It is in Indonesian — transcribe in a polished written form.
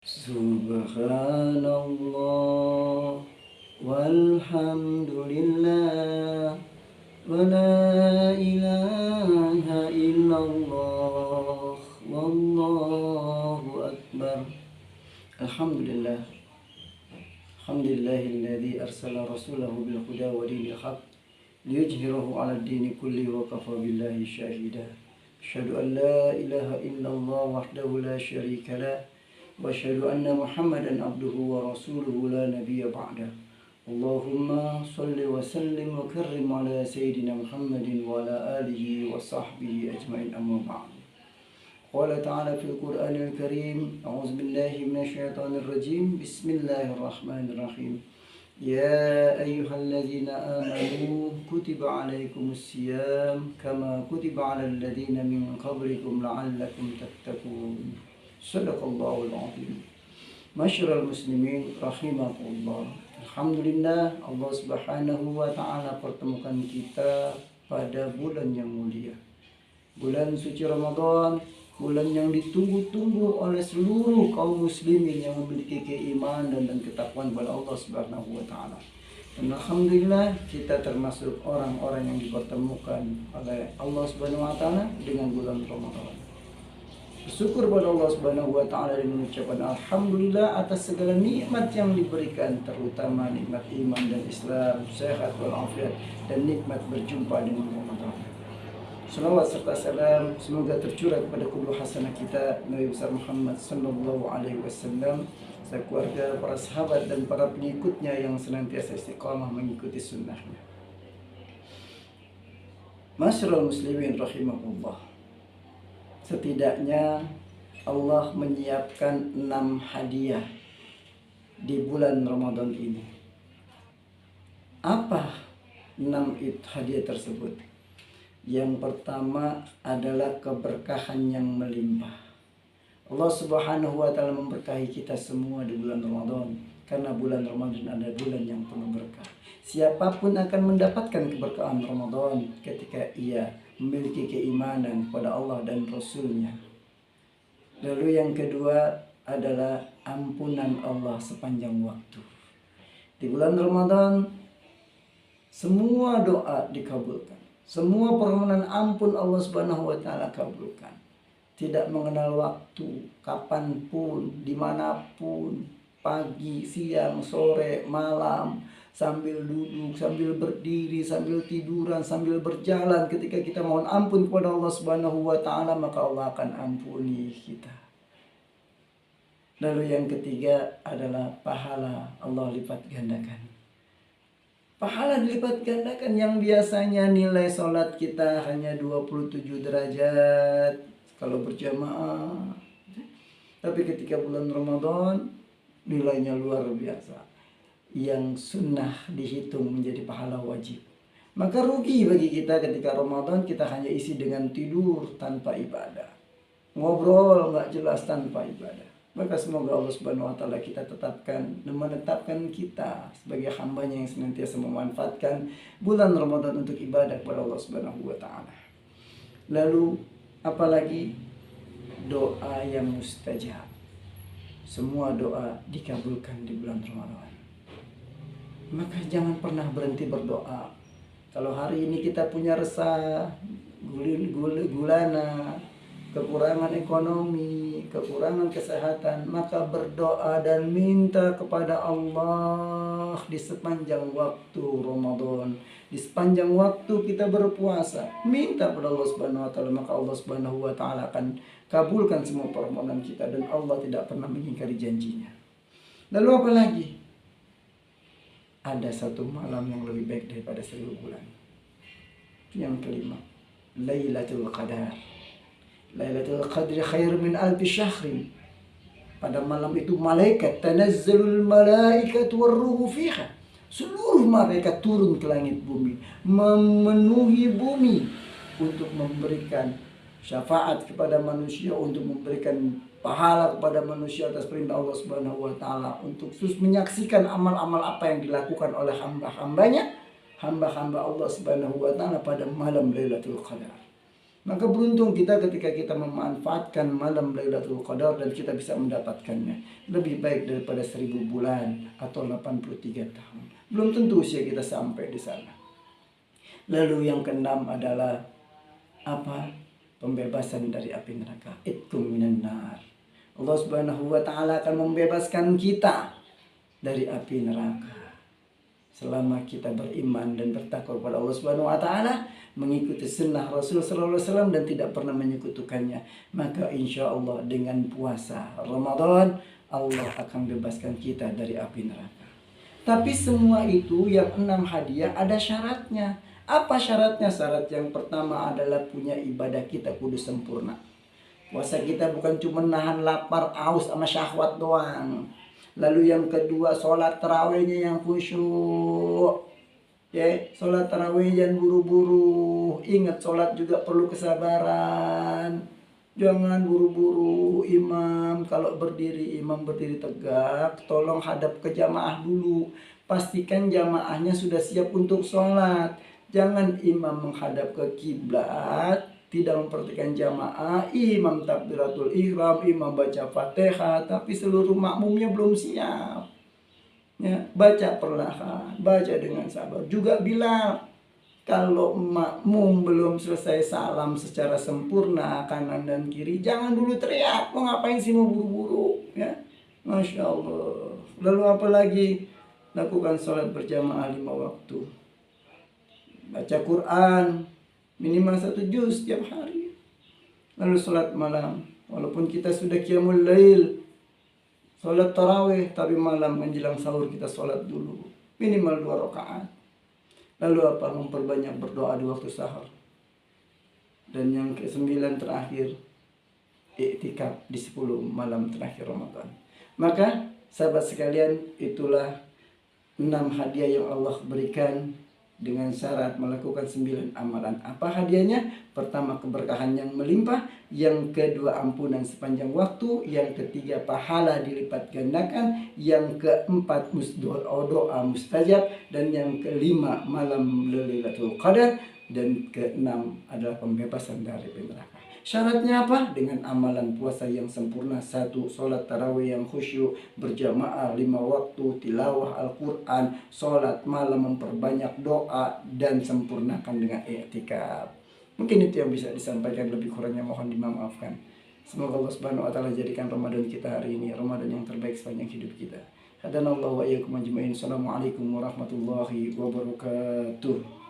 Subhanallah walhamdulillah wa la ilaha illallah wallahu akbar. Alhamdulillah. Alhamdulillahilladzi arsala rasulahu bil huda wa dinil haq liyujhirahu 'ala ad-dini kulli wa kafa billahi syahida. Asyhadu an la ilaha illallah wahdahu la syarika lah wa asyhadu anna Muhammadan abduhu wa rasuluhu la nabiyya ba'dah. Allahumma salli wa sallim wa karrim ala sayyidina Muhammadin wa ala alihi wa sahbihi ajma'in, amma ba'd. Qala ta'ala fil Qur'anil Karim, a'udzu billahi minasy syaithanir rajim. Bismillahirrahmanirrahim. Ya ayyuhalladzina amanu kutiba 'alaikumus syiyam kama kutiba 'alal ladzina min qablikum la'allakum tattaqun. Shadaqallahul azim. Masyarul muslimin rahimakumullah. Alhamdulillah, Allah Subhanahu wa taala pertemukan kita pada bulan yang mulia, bulan suci Ramadan, bulan yang ditunggu-tunggu oleh seluruh kaum muslimin yang memiliki keimanan dan ketakwaan kepada Allah Subhanahu wa taala. Dan alhamdulillah kita termasuk orang-orang yang dipertemukan oleh Allah Subhanahu wa taala dengan bulan Ramadan. Bersyukur pada Allah Subhanahu wa taala dengan ucapan alhamdulillah atas segala nikmat yang diberikan, terutama nikmat iman dan Islam, sehat walafiat, dan nikmat berjumpa dengan Ramadan. Salawat serta salam semoga tercurah kepada qudwah hasanah kita Nabi besar Muhammad sallallahu alaihi wasallam, sekeluarga, para sahabat dan para pengikutnya yang senantiasa istiqamah mengikuti sunnahnya. Masyarul muslimin rahimakumullah. Setidaknya Allah menyiapkan 6 hadiah di bulan Ramadan ini. Apa 6 hadiah tersebut? Yang pertama adalah keberkahan yang melimpah. Allah Subhanahu wa taala memberkahi kita semua di bulan Ramadan, karena bulan Ramadan adalah bulan yang penuh berkah. Siapapun akan mendapatkan keberkahan Ramadan ketika ia memiliki keimanan pada Allah dan Rasul-Nya. Lalu yang kedua adalah ampunan Allah sepanjang waktu. Di bulan Ramadan semua doa dikabulkan. Semua permohonan ampun Allah Subhanahu wa taala kabulkan. Tidak mengenal waktu, kapanpun, dimanapun, pagi, siang, sore, malam, sambil duduk, sambil berdiri, sambil tiduran, sambil berjalan, ketika kita mohon ampun kepada Allah Subhanahu wa taala, maka Allah akan ampuni kita. Lalu yang ketiga adalah pahala Allah lipat gandakan. Pahala dilipat gandakan. Yang biasanya nilai sholat kita hanya 27 derajat kalau berjamaah, tapi ketika bulan Ramadan nilainya luar biasa. Yang sunnah dihitung menjadi pahala wajib. Maka rugi bagi kita ketika Ramadan kita hanya isi dengan tidur tanpa ibadah, ngobrol nggak jelas tanpa ibadah. Maka semoga Allah Subhanahu wa taala kita menetapkan kita sebagai hambanya yang senantiasa memanfaatkan bulan Ramadan untuk ibadah kepada Allah Subhanahu wa taala. Lalu apalagi doa yang mustajab. Semua doa dikabulkan di bulan Ramadan. Maka jangan pernah berhenti berdoa. Kalau hari ini kita punya resah, gulana, kekurangan ekonomi, kekurangan kesehatan, maka berdoa dan minta kepada Allah di sepanjang waktu Ramadan, di sepanjang waktu kita berpuasa, minta kepada Allah Subhanahu wa taala, maka Allah Subhanahu wa taala akan kabulkan semua permohonan kita, dan Allah tidak pernah mengingkari janjinya. Lalu apa lagi? Ada satu malam yang lebih baik daripada 1000 bulan. Yang kelima, Lailatul Qadar. Lailatul Qadri khair min alfi syahrin. Pada malam itu malaikat, tanazzalul malaikatu warruhu fiha. Seluruh malaikat turun ke langit bumi, memenuhi bumi untuk memberikan syafaat kepada manusia, untuk memberikan pahala kepada manusia atas perintah Allah Subhanahu wa taala, untuk terus menyaksikan amal-amal apa yang dilakukan oleh hamba-hambanya, hamba-hamba Allah Subhanahu wa taala pada malam Lailatul Qadar. Maka beruntung kita ketika kita memanfaatkan malam Lailatul Qadar dan kita bisa mendapatkannya. Lebih baik daripada 1000 bulan atau 83 tahun. Belum tentu usia kita sampai di sana. Lalu yang keenam adalah apa? Pembebasan dari api neraka. Itkum minan nar. Allah Subhanahu wa taala akan membebaskan kita dari api neraka. Selama kita beriman dan bertakwa kepada Allah Subhanahu wa taala, mengikuti sunnah Rasul sallallahu alaihi wasallam dan tidak pernah menyekutukannya, maka insya Allah dengan puasa Ramadan Allah akan bebaskan kita dari api neraka. Tapi semua itu yang 6 hadiah ada syaratnya. Apa syaratnya? Syarat yang pertama adalah punya ibadah kita kudu sempurna. Puasa kita bukan cuma nahan lapar, haus sama syahwat doang. Lalu yang kedua, sholat tarawihnya yang khusyuk. Ya, sholat tarawih jangan buru-buru. Ingat, sholat juga perlu kesabaran. Jangan buru-buru. Imam kalau berdiri, imam berdiri tegak. Tolong hadap ke jamaah dulu. Pastikan jamaahnya sudah siap untuk sholat. Jangan imam menghadap ke kiblat, tidak memperhatikan jamaah, imam takbiratul ihram, imam baca Fatihah, tapi seluruh makmumnya belum siap. Ya, baca perlahan, baca dengan sabar. Juga bilang kalau makmum belum selesai salam secara sempurna kanan dan kiri, jangan dulu teriak, mau ngapain sih mau buru-buru, ya. Masya Allah. Lalu apa lagi? Lakukan sholat berjamaah 5 waktu. Baca Quran minimal 1 juz setiap hari. Lalu sholat malam, walaupun kita sudah qiyamul lail, sholat tarawih, tapi malam menjelang sahur kita sholat dulu minimal 2 rakaat. Lalu apa? Memperbanyak berdoa di waktu sahur. Dan yang ke-9 terakhir, iktikaf di 10 malam terakhir Ramadan. Maka sahabat sekalian, itulah 6 hadiah yang Allah berikan dengan syarat melakukan 9 amalan. Apa hadiahnya? Pertama, keberkahan yang melimpah. Yang kedua, ampunan sepanjang waktu. Yang ketiga, pahala dilipat gandakan. Yang keempat, doa mustajab. Dan yang kelima, malam Lailatul Qadar. Dan keenam adalah pembebasan dari neraka. Syaratnya apa? Dengan amalan puasa yang sempurna. 1. Sholat tarawih yang khusyuk berjamaah 5 waktu, tilawah Al-Quran, sholat malam, memperbanyak doa, dan sempurnakan dengan i'tikaf. Mungkin itu yang bisa disampaikan, lebih kurangnya mohon dimaafkan. Semoga Allah Subhanahu wa taala jadikan Ramadan kita hari ini Ramadan yang terbaik sepanjang hidup kita. Hadanallahu wa iyyakum ajmain. Assalamualaikum warahmatullahi wabarakatuh.